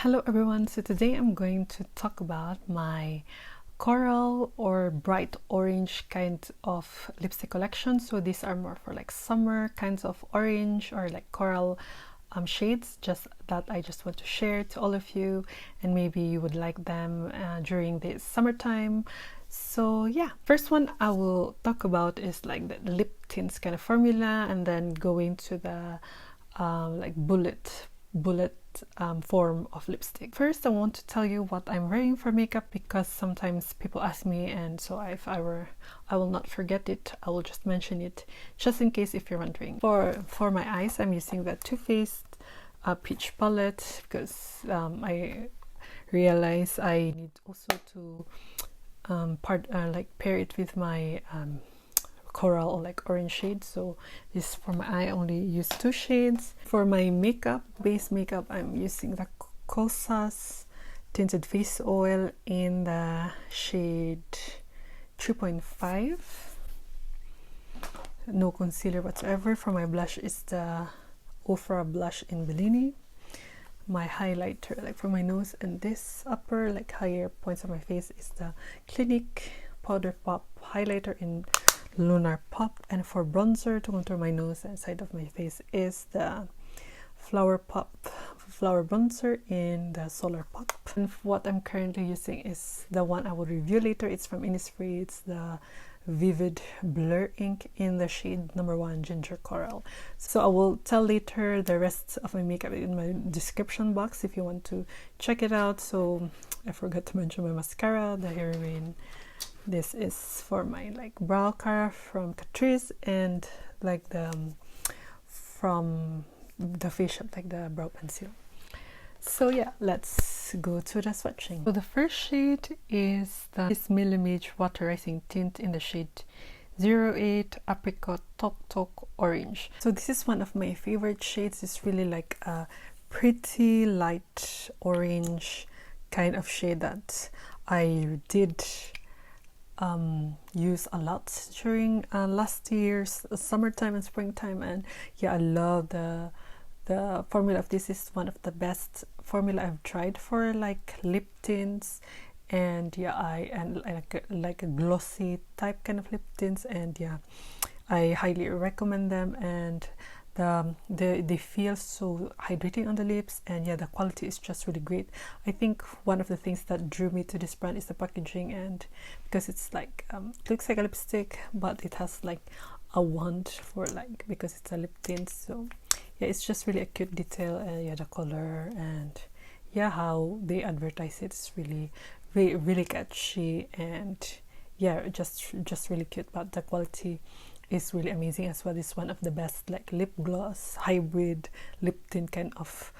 Hello everyone, so today I'm going to talk about my coral or bright orange kind of lipstick collection. So these are more for like summer kinds of orange or like coral shades, just that I just want to share to all of you, and maybe you would like them during the summertime. So yeah, first one I will talk about is like the lip tints kind of formula, and then go into the like bullet form of lipstick. First, I want to tell you what I'm wearing for makeup, because sometimes people ask me, and so if I will not forget it. I will just mention it just in case if you're wondering. For my eyes, I'm using the Too Faced peach palette, because I realize I need also to pair it with my coral or like orange shade. So this for my eye, I only use 2 shades. For my makeup, base makeup, I'm using the Kosas tinted face oil in the shade 3.5. No concealer whatsoever. For my blush is the Ofra blush in Bellini. My highlighter, like for my nose and this upper like higher points of my face, is the Clinique Powder Pop highlighter in Lunar Pop. And for bronzer to contour my nose and side of my face is the Flower bronzer in the Solar Pop. And what I'm currently using is the one I will review later. It's from Innisfree. It's the Vivid Blur ink in the shade number 1 Ginger Coral. So I will tell later the rest of my makeup in my description box if you want to check it out. So I forgot to mention my mascara, the Heroine. This is for my like brow cara from Catrice, and like the from the Face Shop, like the brow pencil. So yeah, let's go to the swatching. So the first shade is this miliMAGE Waterizing Tint in the shade 08 Apricot Toktok Orange. So this is one of my favorite shades. It's really like a pretty light orange kind of shade that I did use a lot during last year's summertime and springtime. And yeah, I love the formula of this. Is one of the best formula I've tried for like lip tints, and yeah, I like a glossy type kind of lip tints, and yeah, I highly recommend them. And they feel so hydrating on the lips, and yeah, the quality is just really great. I think one of the things that drew me to this brand is the packaging, and because it's like it looks like a lipstick, but it has like a wand for like, because it's a lip tint. So yeah, it's just really a cute detail, and yeah, the color and yeah, how they advertise it is really catchy, and yeah, just really cute. But the quality is really amazing as well. It's one of the best like lip gloss hybrid lip tint kind of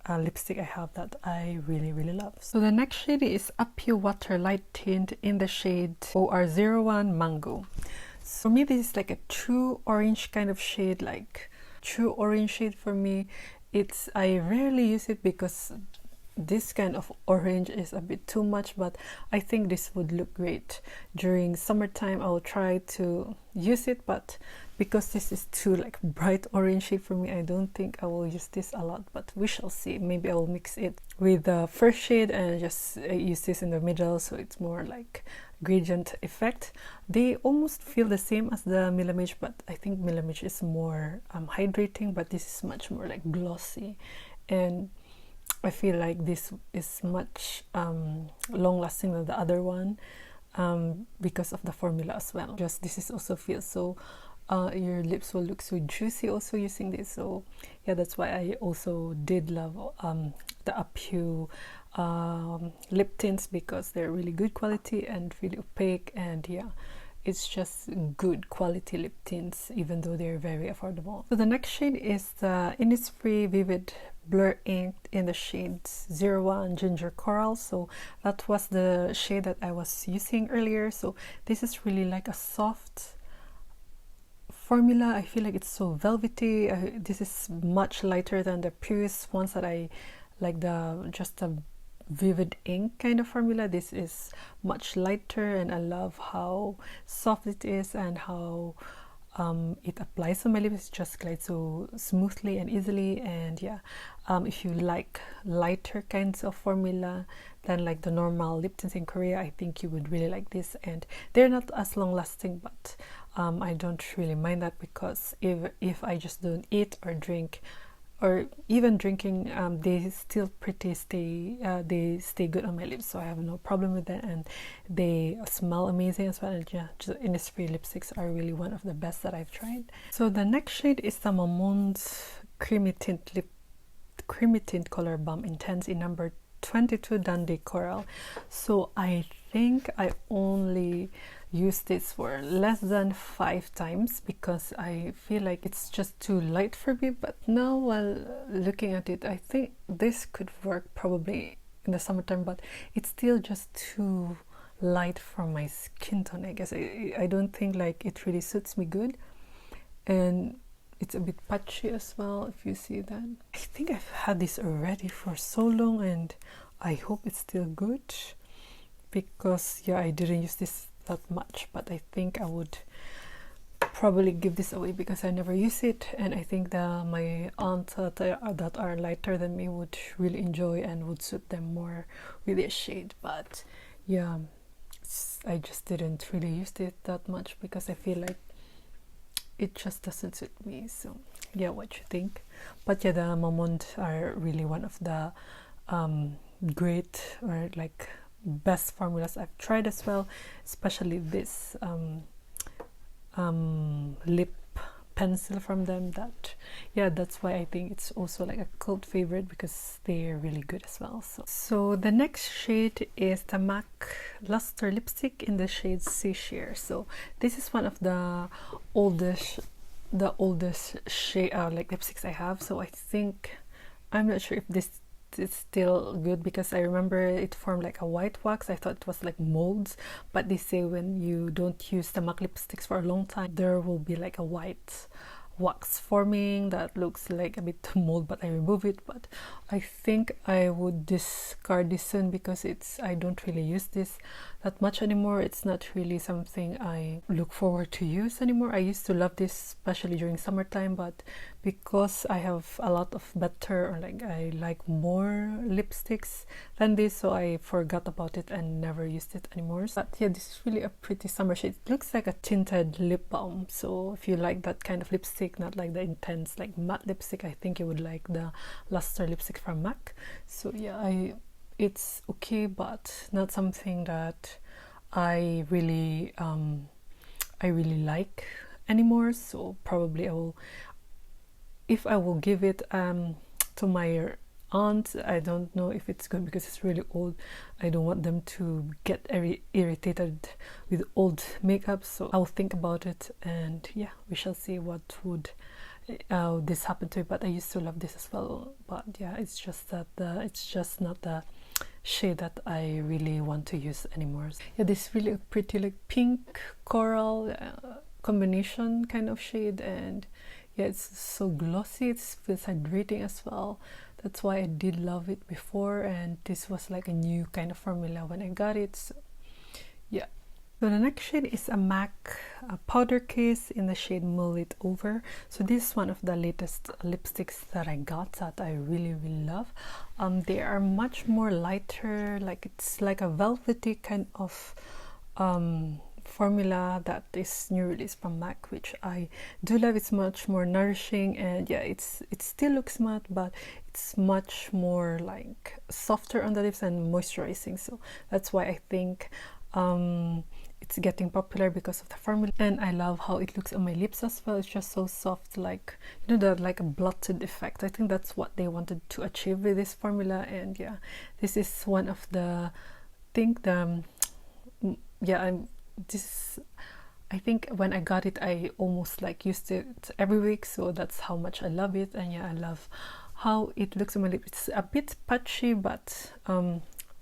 lipstick I have that I really love. So the next shade is Up You Water Light Tint in the shade OR01 Mango. So for me, this is like a true orange kind of shade, like true orange shade for me. I rarely use it because this kind of orange is a bit too much, but I think this would look great during summertime. I will try to use it, but because this is too like bright orange shade for me, I don't think I will use this a lot, but we shall see. Maybe I will mix it with the first shade and just use this in the middle, so it's more like gradient effect. They almost feel the same as the miliMAGE, but I think miliMAGE is more hydrating, but this is much more like glossy, and I feel like this is much long lasting than the other one, because of the formula as well. Just this is also feels so your lips will look so juicy also using this. So yeah, that's why I also did love the Up You lip tints, because they're really good quality and really opaque, and yeah, it's just good quality lip tints even though they're very affordable. So the next shade is the Innisfree Vivid Blur ink in the shade 01 Ginger Coral. So that was the shade that I was using earlier. So this is really like a soft formula. I feel like it's so velvety. This is much lighter than the previous ones that I like, just the vivid ink kind of formula. This is much lighter, and I love how soft it is and how it applies on my lips. It just glides so smoothly and easily. And yeah, if you like lighter kinds of formula than like the normal lip tints in Korea, I think you would really like this. And they're not as long lasting, but I don't really mind that, because if I just don't eat or drink, or even drinking, they still they stay good on my lips, so I have no problem with that, and they smell amazing as well. And yeah, just Innisfree lipsticks are really one of the best that I've tried. So the next shade is the Mamonde creamy tint color balm intense in number 22 Dandy Coral. So I think I only used this for less than 5 times because I feel like it's just too light for me. But now, while looking at it, I think this could work probably in the summertime, but it's still just too light for my skin tone, I guess. I don't think like it really suits me good, and it's a bit patchy as well, if you see that. I think I've had this already for so long, and I hope it's still good, because yeah, I didn't use this that much, but I think I would probably give this away because I never use it, and I think that my aunts that are lighter than me would really enjoy and would suit them more with this shade. But yeah, I just didn't really use it that much because I feel like it just doesn't suit me. So yeah, what you think? But yeah, the Mamonde are really one of the great, or like best formulas I've tried as well, especially this lip pencil from them. That, yeah, that's why I think it's also like a cult favorite, because they're really good as well. So the next shade is the MAC Lustre lipstick in the shade Sea Sheer. So this is one of the oldest shade like lipsticks I have. So I think, I'm not sure if this is still good, because I remember it formed like a white wax. I thought it was like molds, but they say when you don't use the MAC lipsticks for a long time, there will be like a white wax forming that looks like a bit mold, but I remove it. But I think I would discard this soon, because I don't really use this that much anymore. It's not really something I look forward to use anymore. I used to love this, especially during summertime, but because I have a lot of better, or like I like more lipsticks than this, so I forgot about it and never used it anymore. But yeah, this is really a pretty summer shade. It looks like a tinted lip balm, so if you like that kind of lipstick, not like the intense like matte lipstick, I think you would like the Lustre lipstick from MAC. So yeah, it's okay, but not something that I really like anymore. So probably if I will give it to my aunt, I don't know if it's good, because it's really old. I don't want them to get irritated with old makeup, so I'll think about it, and yeah, we shall see what would this happen to me. But I used to love this as well, but yeah, it's just that it's just not the shade that I really want to use anymore. Yeah, this is really a pretty like pink coral combination kind of shade, and yeah, it's so glossy. It feels hydrating as well. That's why I did love it before, and this was like a new kind of formula when I got it. So yeah. So the next shade is a MAC powder case in the shade Mull It Over. So this is one of the latest lipsticks that I got that I really love. They are much more lighter, like it's like a velvety kind of formula that is new release from MAC, which I do love. It's much more nourishing, and yeah, it still looks matte, but it's much more like softer on the lips and moisturizing. So that's why I think it's getting popular, because of the formula. And I love how it looks on my lips as well. It's just so soft, like, you know, like a blotted effect. I think that's what they wanted to achieve with this formula. And yeah, this is one of the I think when I got it, I almost like used it every week, so that's how much I love it. And yeah, I love how it looks on my lips. It's a bit patchy, but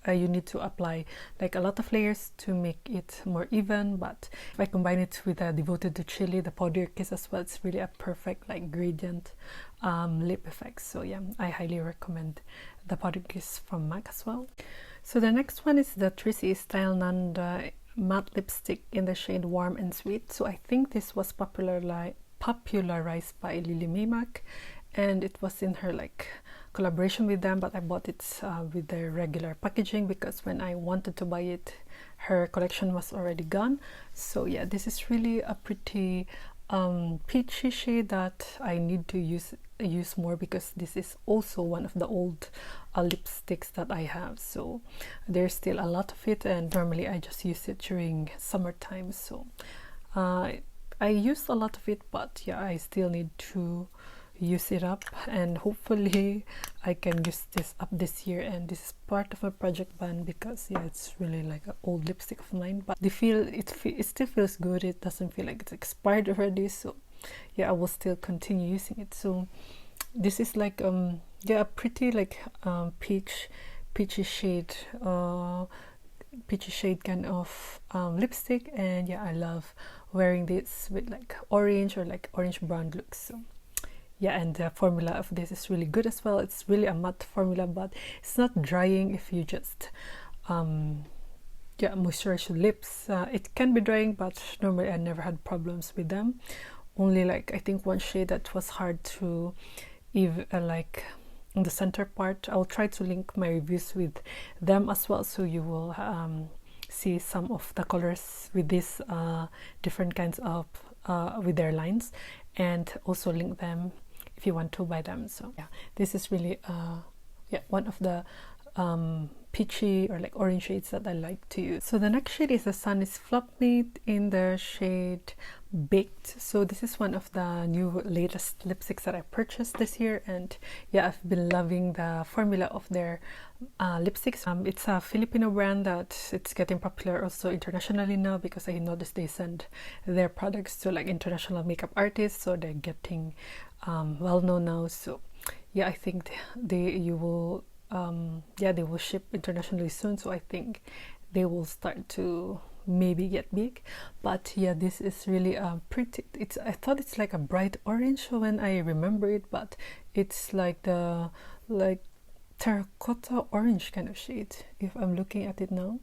you need to apply like a lot of layers to make it more even. But if I combine it with a Devoted to Chili, the powder kiss as well, it's really a perfect like gradient lip effect. So yeah, I highly recommend the powder kiss from MAC as well. So the next one is the Tricia STYLENANDA matte lipstick in the shade Warm and Sweet. So I think this was popularized by miliMAGE, and it was in her like collaboration with them, but I bought it with their regular packaging because when I wanted to buy it, her collection was already gone. So yeah, this is really a pretty peachy shade that I need to use more, because this is also one of the old lipsticks that I have, so there's still a lot of it, and normally I just use it during summertime. So I used a lot of it, but yeah, I still need to use it up, and hopefully I can use this up this year. And this is part of my project ban because yeah, it's really like an old lipstick of mine, but it still feels good. It doesn't feel like it's expired already, so yeah, I will still continue using it. So this is like yeah, a pretty like peachy shade kind of lipstick, and yeah, I love wearing this with like orange or like orange brown looks. So yeah, and the formula of this is really good as well. It's really a matte formula, but it's not drying if you just yeah, moisturize your lips. It can be drying, but normally I never had problems with them. Only like I think one shade that was hard to even like in the center part. I'll try to link my reviews with them as well, so you will see some of the colors with these different kinds of with their lines, and also link them if you want to buy them. So yeah, this is really yeah, one of the peachy or like orange shades that I like to use. So the next shade is the Sunnies Fluffmate in the shade Baked. So this is one of the new latest lipsticks that I purchased this year, and yeah, I've been loving the formula of their lipsticks. It's a Filipino brand that it's getting popular also internationally now, because I noticed they send their products to like international makeup artists, so they're getting well known now. So yeah, I think they will ship internationally soon, so I think they will start to maybe get big. But yeah, this is really pretty. I thought it's like a bright orange when I remember it, but it's like the terracotta orange kind of shade if I'm looking at it now.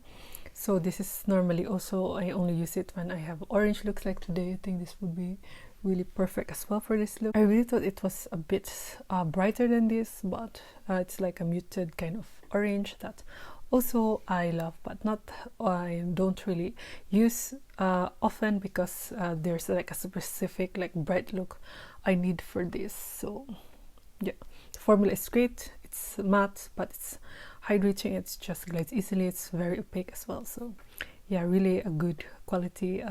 So this is normally also, I only use it when I have orange looks. Like today, I think this would be really perfect as well for this look. I really thought it was a bit brighter than this, but it's like a muted kind of orange that also I love, but not I don't really use often, because there's like a specific like bright look I need for this. So yeah, the formula is great. It's matte, but it's hydrating. It's just glides easily. It's very opaque as well. So yeah, really a good quality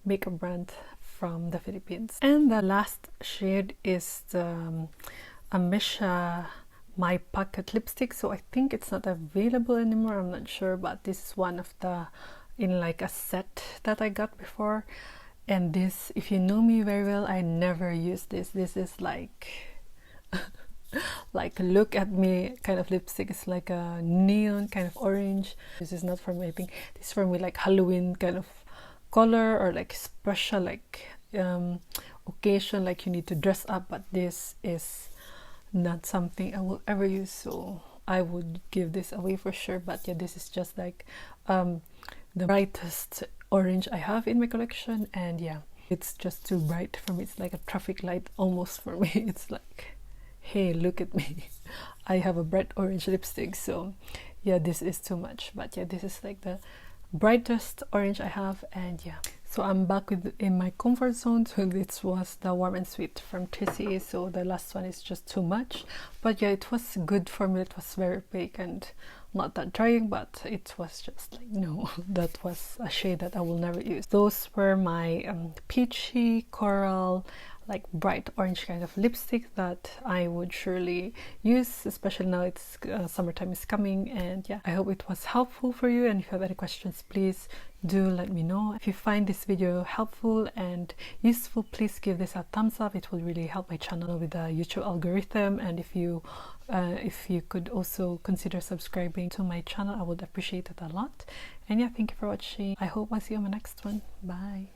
makeup brand from the Philippines. And the last shade is the Amisha My Pocket lipstick. So I think it's not available anymore, I'm not sure, but this is one of the in like a set that I got before. And this, if you know me very well, I never use this. This is like like look at me kind of lipstick. It's like a neon kind of orange. This is not for me. I think this is for me like Halloween kind of color, or like special like occasion, like you need to dress up, but this is not something I will ever use, so I would give this away for sure. But yeah, this is just like the brightest orange I have in my collection, and yeah, it's just too bright for me. It's like a traffic light almost for me. It's like, hey, look at me, I have a bright orange lipstick. So yeah, this is too much. But yeah, this is like the brightest orange I have. And yeah, so I'm back in my comfort zone. So this was the Warm and Sweet from Tricia. So the last one is just too much, but yeah, it was good for me. It was very opaque and not that drying, but it was just like, no, that was a shade that I will never use. Those were my peachy, coral, like bright orange kind of lipstick that I would surely use, especially now it's summertime is coming. And yeah, I hope it was helpful for you, and if you have any questions, please do let me know. If you find this video helpful and useful, please give this a thumbs up. It will really help my channel with the YouTube algorithm. And if you could also consider subscribing to my channel, I would appreciate it a lot. And yeah, thank you for watching. I hope I'll see you on my next one. Bye.